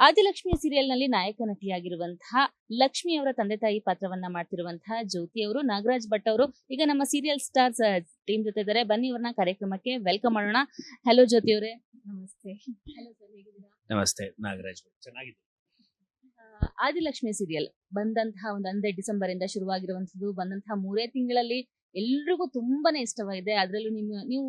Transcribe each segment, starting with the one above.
Adilakshmi serial ನಲ್ಲಿ ನಾಯಕ ನಟಿಯಾಗಿರುವಂತಹ ಲಕ್ಷ್ಮಿ ಅವರ ತಂದೆ ತಾಯಿ ಪಾತ್ರವನ್ನ ಮಾಡ್ತಿರುವಂತಹ ಜ್ಯೋತಿ ಅವರು, ನಾಗರಾಜ್ ಭಟ್ ಅವರು ಈಗ ನಮ್ಮ ಸೀರಿಯಲ್ ಸ್ಟಾರ್ಸ್ ಟೀಮ್ ಜೊತೆ ಇದ್ದಾರೆ. ಬನ್ನಿ ಇವ್ರನ್ನ ಕಾರ್ಯಕ್ರಮಕ್ಕೆ ವೆಲ್ಕಮ್ ಮಾಡೋಣ. ಹಲೋ ಜ್ಯೋತಿ ಅವರೇ. ನಮಸ್ತೆ. ಹಲೋ ಸರ್, ಹೇಗಿದ್ದೀರಾ? ನಮಸ್ತೆ ನಾಗರಾಜ್, ಚೆನ್ನಾಗಿದೆ. ಆದಿಲಕ್ಷ್ಮಿ ಸೀರಿಯಲ್ ಬಂದಂತಹ ಅಂದ್ರೆ ಡಿಸೆಂಬರ್ ಇಂದ ಶುರುವಾಗಿರುವಂತದ್ದು, ಬಂದಂತಹ 3 ತಿಂಗಳಲ್ಲಿ ಎಲ್ರಿಗೂ ತುಂಬಾನೇ ಇಷ್ಟವಾಗಿದೆ. ಅದ್ರಲ್ಲೂ ನೀವು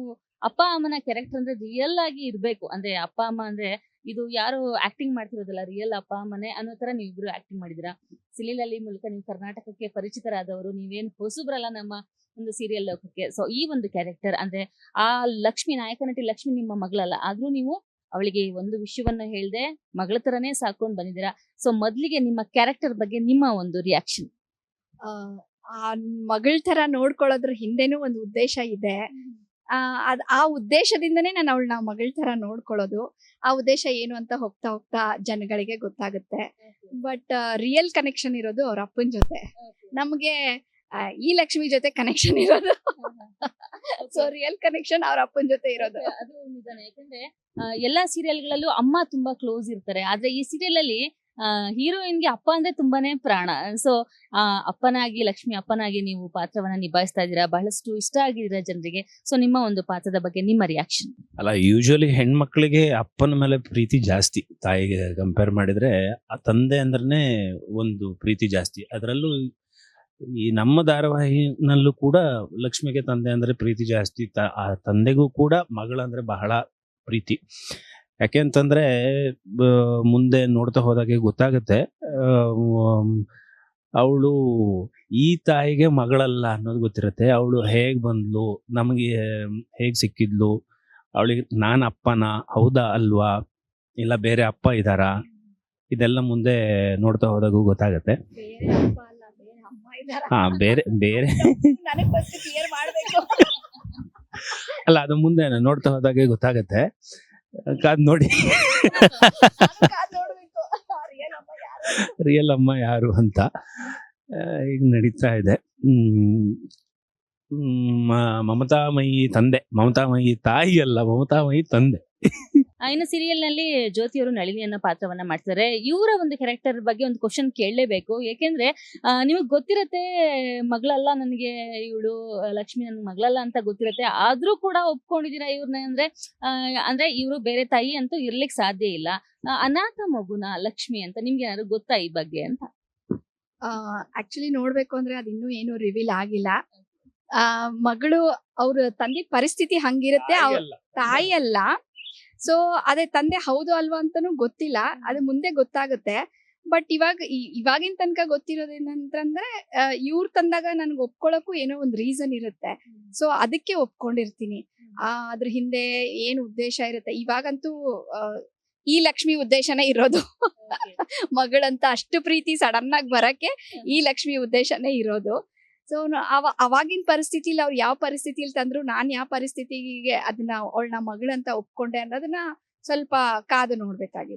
ಅಪ್ಪ ಅಮ್ಮನ ಕ್ಯಾರೆಕ್ಟರ್ ಅಂದ್ರೆ ರಿಯಲ್ ಆಗಿ ಇರ್ಬೇಕು. ಅಂದ್ರೆ ಅಪ್ಪ ಅಮ್ಮ ಅಂದ್ರೆ ಇದು ಯಾರು ಆಕ್ಟಿಂಗ್ ಮಾಡ್ತಿರೋದಲ್ಲ, ರಿಯಲ್ ಅಪ್ಪ ಅಮ್ಮನೆ ಅನ್ನೋ ತರ ನೀವಿಬ್ರು ಆಕ್ಟಿಂಗ್ ಮಾಡಿದೀರಾ. ಸೀರಿಯಲ್ ಮೂಲಕ ನೀವು ಕರ್ನಾಟಕಕ್ಕೆ ಪರಿಚಿತರಾದವರು, ನೀವೇನು ಹೊಸಬ್ರಲ್ಲ ನಮ್ಮ ಒಂದು ಸೀರಿಯಲ್ ಲೋಕಕ್ಕೆ. ಸೊ ಈ ಒಂದು ಕ್ಯಾರೆಕ್ಟರ್ ಅಂದ್ರೆ ಆ ಲಕ್ಷ್ಮಿ, ನಾಯಕ ನಟಿ ಲಕ್ಷ್ಮಿ ನಿಮ್ಮ ಮಗಳಲ್ಲ, ಆದ್ರೂ ನೀವು ಅವಳಿಗೆ ಒಂದು ವಿಷಯವನ್ನ ಹೇಳ್ದೆ ಮಗಳ ತರನೇ ಸಾಕೊಂಡ್ ಬಂದಿದ್ದೀರಾ. ಸೊ ಮೊದ್ಲಿಗೆ ನಿಮ್ಮ ಕ್ಯಾರೆಕ್ಟರ್ ಬಗ್ಗೆ ನಿಮ್ಮ ಒಂದು ರಿಯಾಕ್ಷನ್. ಆ ಮಗಳ ತರ ನೋಡ್ಕೊಳ್ಳೋದ್ರ ಹಿಂದೆನೂ ಒಂದು ಉದ್ದೇಶ ಇದೆ. ಆ ಉದ್ದೇಶದಿಂದನೇ ನಾನು ಅವಳನ್ನ ಮಗಳ ತರ ನೋಡ್ಕೊಳ್ಳೋದು. ಆ ಉದ್ದೇಶ ಏನು ಅಂತ ಹೋಗ್ತಾ ಹೋಗ್ತಾ ಜನಗಳಿಗೆ ಗೊತ್ತಾಗುತ್ತೆ. ಬಟ್ ರಿಯಲ್ ಕನೆಕ್ಷನ್ ಇರೋದು ಅವ್ರ ಅಪ್ಪನ ಜೊತೆ. ನಮ್ಗೆ ಈ ಲಕ್ಷ್ಮಿ ಜೊತೆ ಕನೆಕ್ಷನ್ ಇರೋದು. ಸೊ ರಿಯಲ್ ಕನೆಕ್ಷನ್ ಅವ್ರ ಅಪ್ಪನ ಜೊತೆ ಇರೋದು. ಅದು ನಿಜಾನೇ, ಯಾಕಂದ್ರೆ ಎಲ್ಲಾ ಸೀರಿಯಲ್ಗಳಲ್ಲೂ ಅಮ್ಮ ತುಂಬಾ ಕ್ಲೋಸ್ ಇರ್ತಾರೆ. ಆದ್ರೆ ಈ ಸೀರಿಯಲ್ ಅಲ್ಲಿ ಹೀರೋಯಿನ್ಗೆ ಅಪ್ಪ ಅಂದ್ರೆ ತುಂಬಾನೇ ಪ್ರಾಣ. ಸೊ ಅಪ್ಪನಾಗಿ, ಲಕ್ಷ್ಮಿ ಅಪ್ಪನಾಗಿ ನೀವು ಪಾತ್ರವನ್ನ ನಿಭಾಯಿಸ್ತಾ ಇದ್ದೀರಾ. ಬಹಳಷ್ಟು ಇಷ್ಟ ಆಗಿದ್ದೀರಾ ಜನರಿಗೆ. ಸೊ ನಿಮ್ಮ ಒಂದು ಪಾತ್ರದ ಬಗ್ಗೆ ನಿಮ್ಮ ರಿಯಾಕ್ಷನ್. ಅಲ್ಲ, ಯೂಶುವಲಿ ಹೆಣ್ಮಕ್ಳಿಗೆ ಅಪ್ಪನ ಮೇಲೆ ಪ್ರೀತಿ ಜಾಸ್ತಿ, ತಾಯಿಗೆ ಕಂಪೇರ್ ಮಾಡಿದ್ರೆ ಆ ತಂದೆ ಅಂದ್ರೇ ಒಂದು ಪ್ರೀತಿ ಜಾಸ್ತಿ. ಅದರಲ್ಲೂ ಈ ನಮ್ಮ ಧಾರಾವಾಹಿನಲ್ಲೂ ಕೂಡ ಲಕ್ಷ್ಮಿಗೆ ತಂದೆ ಅಂದ್ರೆ ಪ್ರೀತಿ ಜಾಸ್ತಿ. ಆ ತಂದೆಗೂ ಕೂಡ ಮಗಳಂದ್ರೆ ಬಹಳ ಪ್ರೀತಿ. ಯಾಕೆ ಅಂತಂದ್ರೆ ಮುಂದೆ ನೋಡ್ತಾ ಹೋದಾಗೆ ಗೊತ್ತಾಗುತ್ತೆ, ಅವಳು ಈ ತಾಯಿಗೆ ಮಗಳಲ್ಲ ಅನ್ನೋದು ಗೊತ್ತಿರುತ್ತೆ. ಅವಳು ಹೇಗ್ ಬಂದ್ಲು, ನಮಗೆ ಹೇಗ್ ಸಿಕ್ಕಿದ್ಲು, ಅವಳಿಗೆ ನಾನು ಅಪ್ಪನ ಹೌದಾ ಅಲ್ವಾ, ಇಲ್ಲ ಬೇರೆ ಅಪ್ಪ ಇದ್ದಾರಾ, ಇದೆಲ್ಲ ಮುಂದೆ ನೋಡ್ತಾ ಹೋದಾಗೂ ಗೊತ್ತಾಗತ್ತೆ. ಹಾ, ಬೇರೆ ಬೇರೆ ಅಲ್ಲ, ಅದು ಮುಂದೆ ನೋಡ್ತಾ ಹೋದಾಗೆ ಗೊತ್ತಾಗತ್ತೆ. ಕಾದ್ ನೋಡಿ ರಿಯಲ್ ಅಮ್ಮ ಯಾರು ಅಂತ ಈಗ ನಡೀತಾ ಇದೆ. ಮಮತಾಮಯಿ ತಂದೆ, ಮಮತಾಮಯಿ ತಾಯಿ ಅಲ್ಲ, ಮಮತಾಮಯಿ ತಂದೆ. ಇನ್ನು ಸೀರಿಯಲ್ ನಲ್ಲಿ ಜ್ಯೋತಿ ಅವರು ನಳಿನಿ ಅನ್ನೋ ಪಾತ್ರವನ್ನ ಮಾಡ್ತಾರೆ. ಇವರ ಒಂದು ಕ್ಯಾರೆಕ್ಟರ್ ಬಗ್ಗೆ ಒಂದು ಕ್ವಶನ್ ಕೇಳಲೇಬೇಕು. ಯಾಕೆಂದ್ರೆ ನಿಮಗ್ ಗೊತ್ತಿರತ್ತೆ ಮಗಳಲ್ಲ ನನಗೆ, ಇವಳು ಲಕ್ಷ್ಮಿ ನನ್ ಮಗಳಲ್ಲ ಅಂತ ಗೊತ್ತಿರತ್ತೆ. ಆದ್ರೂ ಕೂಡ ಒಪ್ಕೊಂಡಿದ್ದೀರಾ ಇವ್ರನ್ನ. ಅಂದ್ರೆ ಇವರು ಬೇರೆ ತಾಯಿ ಅಂತೂ ಇರ್ಲಿಕ್ ಸಾಧ್ಯ ಇಲ್ಲ. ಅನಾಥ ಮಗುನ ಲಕ್ಷ್ಮಿ ಅಂತ ನಿಮ್ಗೆ ಏನಾದ್ರು ಗೊತ್ತಾ ಈ ಬಗ್ಗೆ ಅಂತ? ಆಕ್ಚುಲಿ ನೋಡ್ಬೇಕು ಅಂದ್ರೆ ಅದು ಇನ್ನೂ ಏನು ರಿವೀಲ್ ಆಗಿಲ್ಲ. ಮಗಳು ಅವ್ರ ತಂದೆ ಪರಿಸ್ಥಿತಿ ಹಂಗಿರುತ್ತೆ, ಅವ್ರ ತಾಯಿ ಅಲ್ಲ. ಸೊ ಅದೇ ತಂದೆ ಹೌದು ಅಲ್ವಾ ಅಂತಾನು ಗೊತ್ತಿಲ್ಲ, ಅದು ಮುಂದೆ ಗೊತ್ತಾಗುತ್ತೆ. ಬಟ್ ಇವಾಗಿನ ತನಕ ಗೊತ್ತಿರೋದೇನಂತಂದ್ರೆ ಇವ್ರು ತಂದಾಗ ನನ್ಗೆ ಒಪ್ಕೊಳಕ್ಕೂ ಏನೋ ಒಂದು ರೀಸನ್ ಇರುತ್ತೆ. ಸೊ ಅದಕ್ಕೆ ಒಪ್ಕೊಂಡಿರ್ತೀನಿ. ಅದ್ರ ಹಿಂದೆ ಏನು ಉದ್ದೇಶ ಇರುತ್ತೆ. ಇವಾಗಂತೂ ಈ ಲಕ್ಷ್ಮಿ ಉದ್ದೇಶನೇ ಇರೋದು. ಮಗಳಂತ ಅಷ್ಟು ಪ್ರೀತಿ ಸಡನ್ ಆಗಿ ಬರಕ್ಕೆ ಈ ಲಕ್ಷ್ಮಿ ಉದ್ದೇಶನೇ ಇರೋದು. ಸೊ ಅವಾಗಿನ ಪರಿಸ್ಥಿತಿಲಿ ಅವ್ರು ಯಾವ ಪರಿಸ್ಥಿತಿಲಿ ತಂದ್ರು, ನಾನ್ ಯಾವ ಪರಿಸ್ಥಿತಿಗೆ ಅದನ್ನ ಅವಳನ್ನ ಮಗಳಂತ ಒಪ್ಕೊಂಡೆ ಅನ್ನೋದನ್ನ ಸ್ವಲ್ಪ ಕಾದು ನೋಡ್ಬೇಕಾಗಿದೆ.